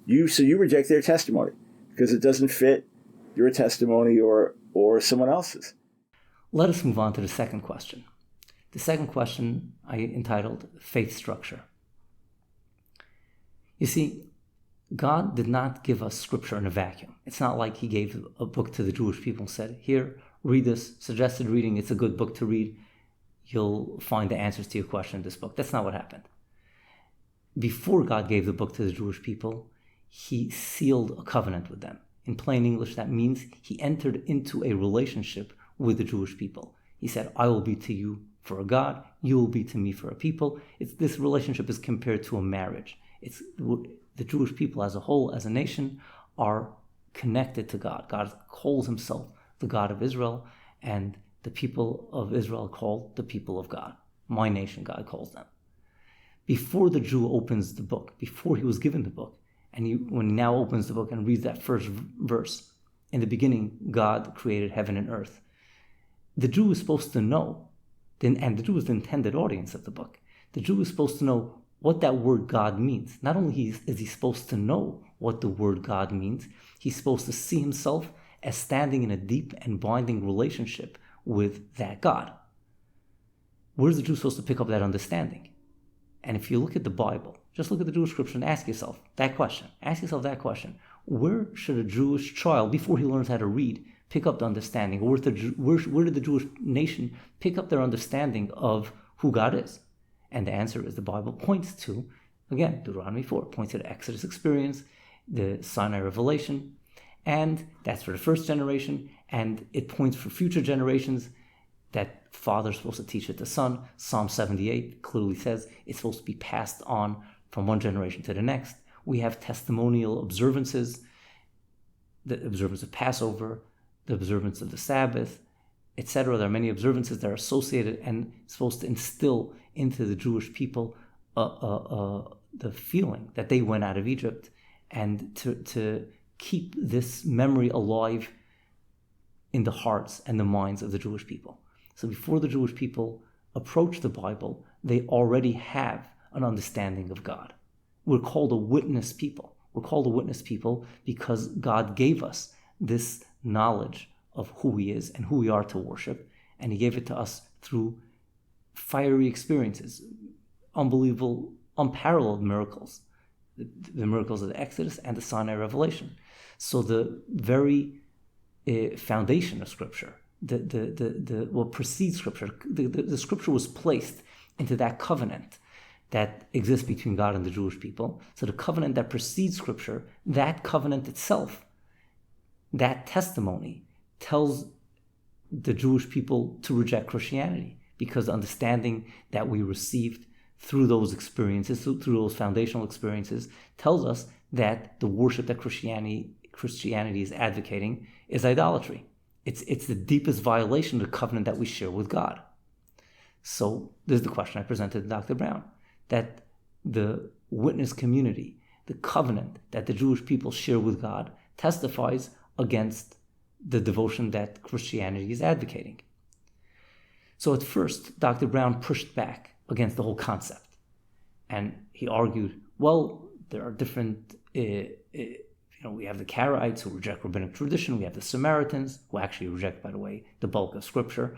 So you reject their testimony because it doesn't fit your testimony or someone else's. Let us move on to the second question. The second question I entitled Faith Structure. You see, God did not give us scripture in a vacuum. It's not like he gave a book to the Jewish people and said, here, read this, suggested reading, it's a good book to read. You'll find the answers to your question in this book. That's not what happened. Before God gave the book to the Jewish people, he sealed a covenant with them. In plain English, that means he entered into a relationship with the Jewish people. He said, I will be to you for a God, you will be to me for a people. This relationship is compared to a marriage. It's the Jewish people as a whole, as a nation, are connected to God. God calls himself the God of Israel, and the people of Israel called the people of God. My nation, God calls them. Before the Jew opens the book, before he was given the book, and when he now opens the book and reads that first verse, in the beginning, God created heaven and earth. The Jew is supposed to know, and the Jew is the intended audience of the book. The Jew is supposed to know what that word God means. Not only is he supposed to know what the word God means, he's supposed to see himself as standing in a deep and binding relationship with that God. Where's the Jew supposed to pick up that understanding? And if you look at the Bible, just look at the Jewish scripture and ask yourself that question. Ask yourself that question. Where should a Jewish child, before he learns how to read, pick up the understanding? Or where did the Jewish nation pick up their understanding of who God is? And the answer is the Bible points to, again, Deuteronomy 4, points to the Exodus experience, the Sinai revelation, and that's for the first generation, and it points for future generations that father's supposed to teach it to son. Psalm 78 clearly says it's supposed to be passed on from one generation to the next. We have testimonial observances, the observance of Passover, the observance of the Sabbath, etc. There are many observances that are associated and supposed to instill into the Jewish people the feeling that they went out of Egypt, and to keep this memory alive in the hearts and the minds of the Jewish people. So before the Jewish people approach the Bible, they already have an understanding of God. We're called a witness people. We're called a witness people because God gave us this knowledge of who he is and who we are to worship, and he gave it to us through fiery experiences, unbelievable, unparalleled miracles, the miracles of the Exodus and the Sinai revelation. So the very foundation of Scripture, what precedes Scripture, the Scripture was placed into that covenant that exists between God and the Jewish people. So the covenant that precedes Scripture, that covenant itself, that testimony, tells the Jewish people to reject Christianity, because the understanding that we received through those experiences, through those foundational experiences, tells us that the worship that Christianity is advocating is idolatry. It's the deepest violation of the covenant that we share with God. So this is the question I presented to Dr. Brown, that the witness community, the covenant that the Jewish people share with God, testifies against the devotion that Christianity is advocating. So at first, Dr. Brown pushed back against the whole concept. And he argued, well, there are different, we have the Karaites who reject rabbinic tradition. We have the Samaritans who actually reject, by the way, the bulk of Scripture.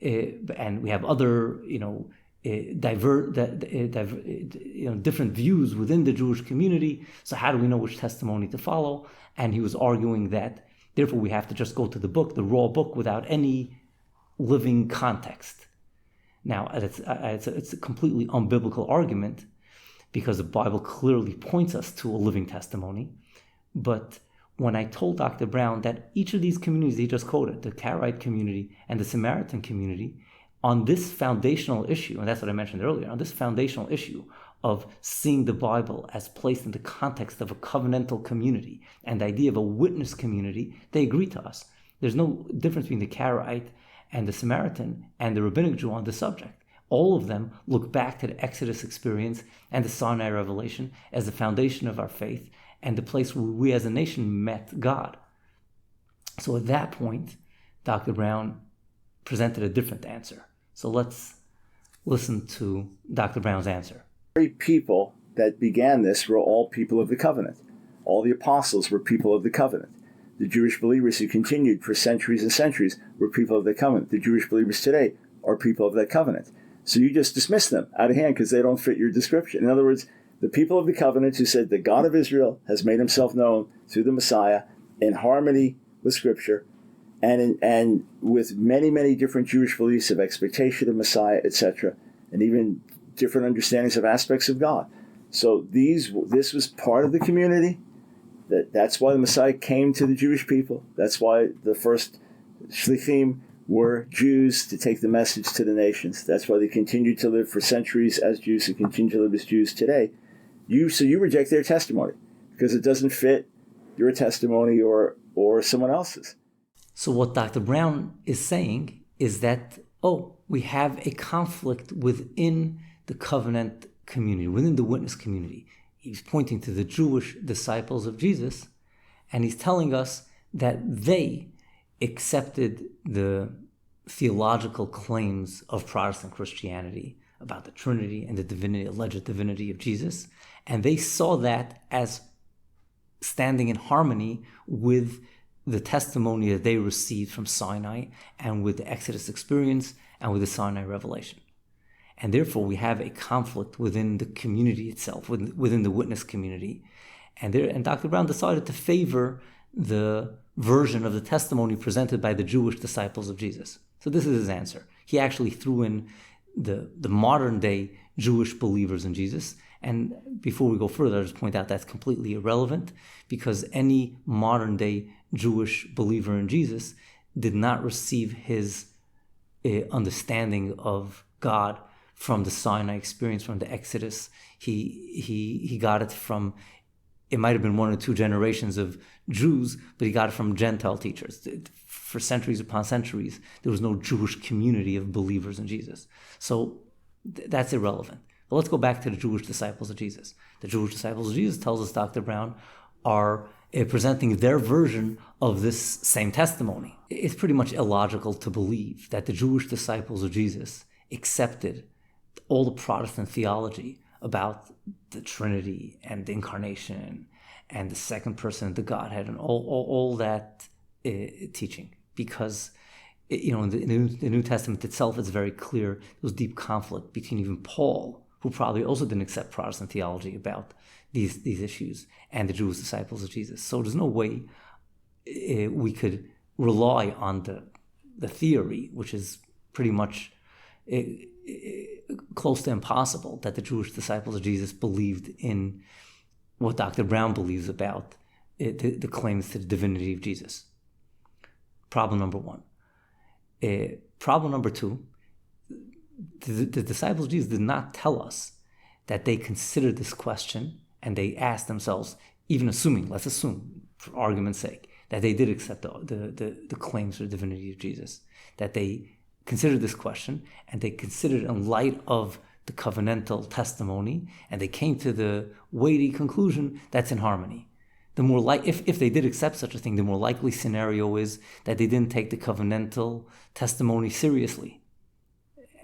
And we have other, different views within the Jewish community. So how do we know which testimony to follow? And he was arguing that, therefore, we have to just go to the book, the raw book, without any living context. Now, it's a completely unbiblical argument, because the Bible clearly points us to a living testimony. But when I told Dr. Brown that each of these communities he just quoted, the Karaite community and the Samaritan community, on this foundational issue, and that's what I mentioned earlier, on this foundational issue of seeing the Bible as placed in the context of a covenantal community and the idea of a witness community, they agree to us. There's no difference between the Karaite and the Samaritan and the rabbinic Jew on the subject. All of them look back to the Exodus experience and the Sinai revelation as the foundation of our faith and the place where we as a nation met God. So at that point, Dr. Brown presented a different answer. So let's listen to Dr. Brown's answer. The very people that began this were all people of the covenant. All the apostles were people of the covenant. The Jewish believers who continued for centuries and centuries were people of the covenant. The Jewish believers today are people of that covenant. So you just dismiss them out of hand because they don't fit your description. In other words, the people of the covenant who said the God of Israel has made himself known through the Messiah in harmony with Scripture and with many, many different Jewish beliefs of expectation of Messiah, etc., and even different understandings of aspects of God. So this was part of the community. That's why the Messiah came to the Jewish people. That's why the first shlichim were Jews to take the message to the nations. That's why they continued to live for centuries as Jews and continue to live as Jews today. So you reject their testimony because it doesn't fit your testimony or someone else's. So what Dr. Brown is saying is that, we have a conflict within the covenant community, within the witness community. He's pointing to the Jewish disciples of Jesus, and he's telling us that they accepted the theological claims of Protestant Christianity about the Trinity and the divinity, alleged divinity of Jesus, and they saw that as standing in harmony with the testimony that they received from Sinai and with the Exodus experience and with the Sinai revelation. And therefore, we have a conflict within the community itself, within the witness community. And Dr. Brown decided to favor the version of the testimony presented by the Jewish disciples of Jesus. So this is his answer. He actually threw in the modern day Jewish believers in Jesus. And before we go further, I'll just point out that's completely irrelevant, because any modern day Jewish believer in Jesus did not receive his understanding of God from the Sinai experience, from the Exodus. He got it from, it might have been one or two generations of Jews, but he got it from Gentile teachers. For centuries upon centuries, there was no Jewish community of believers in Jesus. So that's irrelevant. But let's go back to the Jewish disciples of Jesus. The Jewish disciples of Jesus, tells us Dr. Brown, are presenting their version of this same testimony. It's pretty much illogical to believe that the Jewish disciples of Jesus accepted all the Protestant theology about the Trinity and the Incarnation and the second person of the Godhead and all that teaching, because in the New Testament itself, it's very clear there was deep conflict between even Paul, who probably also didn't accept Protestant theology about these issues, and the Jewish disciples of Jesus. So there's no way we could rely on the theory, which is pretty much close to impossible, that the Jewish disciples of Jesus believed in what Dr. Brown believes about the claims to the divinity of Jesus. Problem number one. Problem number two, the disciples of Jesus did not tell us that they considered this question and they asked themselves, even assuming, let's assume, for argument's sake, that they did accept the claims for the divinity of Jesus, that they considered this question and they considered in light of the covenantal testimony, and they came to the weighty conclusion that's in harmony. The more if they did accept such a thing, the more likely scenario is that they didn't take the covenantal testimony seriously.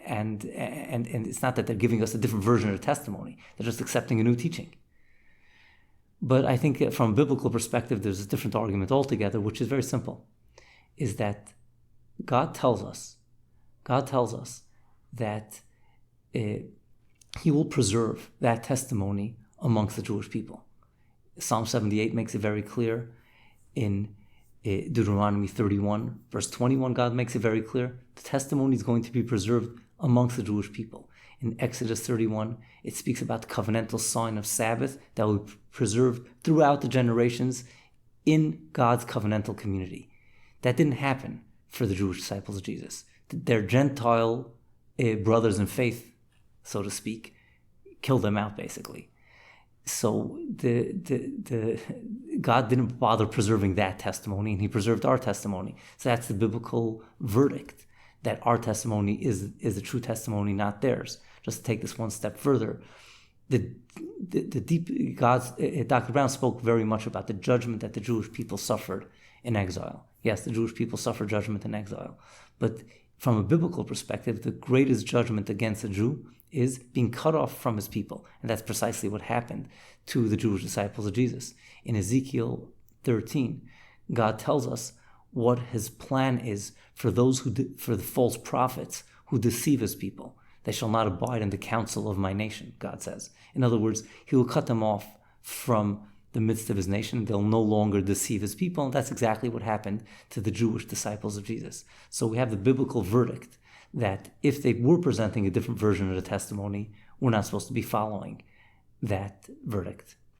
And it's not that they're giving us a different version of the testimony. They're just accepting a new teaching. But I think from a biblical perspective, there's a different argument altogether, which is very simple, is that God tells us that he will preserve that testimony amongst the Jewish people. Psalm 78 makes it very clear. In Deuteronomy 31, verse 21, God makes it very clear. The testimony is going to be preserved amongst the Jewish people. In Exodus 31, it speaks about the covenantal sign of Sabbath that will be preserved throughout the generations in God's covenantal community. That didn't happen for the Jewish disciples of Jesus. Their Gentile brothers in faith, so to speak, killed them out, basically. So God didn't bother preserving that testimony, and he preserved our testimony. So that's the biblical verdict, that our testimony is the true testimony, not theirs. Just to take this one step further, Dr. Brown spoke very much about the judgment that the Jewish people suffered in exile. Yes, the Jewish people suffered judgment in exile, but from a biblical perspective, the greatest judgment against a Jew is being cut off from his people. And that's precisely what happened to the Jewish disciples of Jesus. In Ezekiel 13, God tells us what his plan is for those for the false prophets who deceive his people. They shall not abide in the counsel of my nation, God says. In other words, he will cut them off from the midst of his nation. They'll no longer deceive his people. And that's exactly what happened to the Jewish disciples of Jesus. So we have the biblical verdict that if they were presenting a different version of the testimony, we're not supposed to be following that verdict.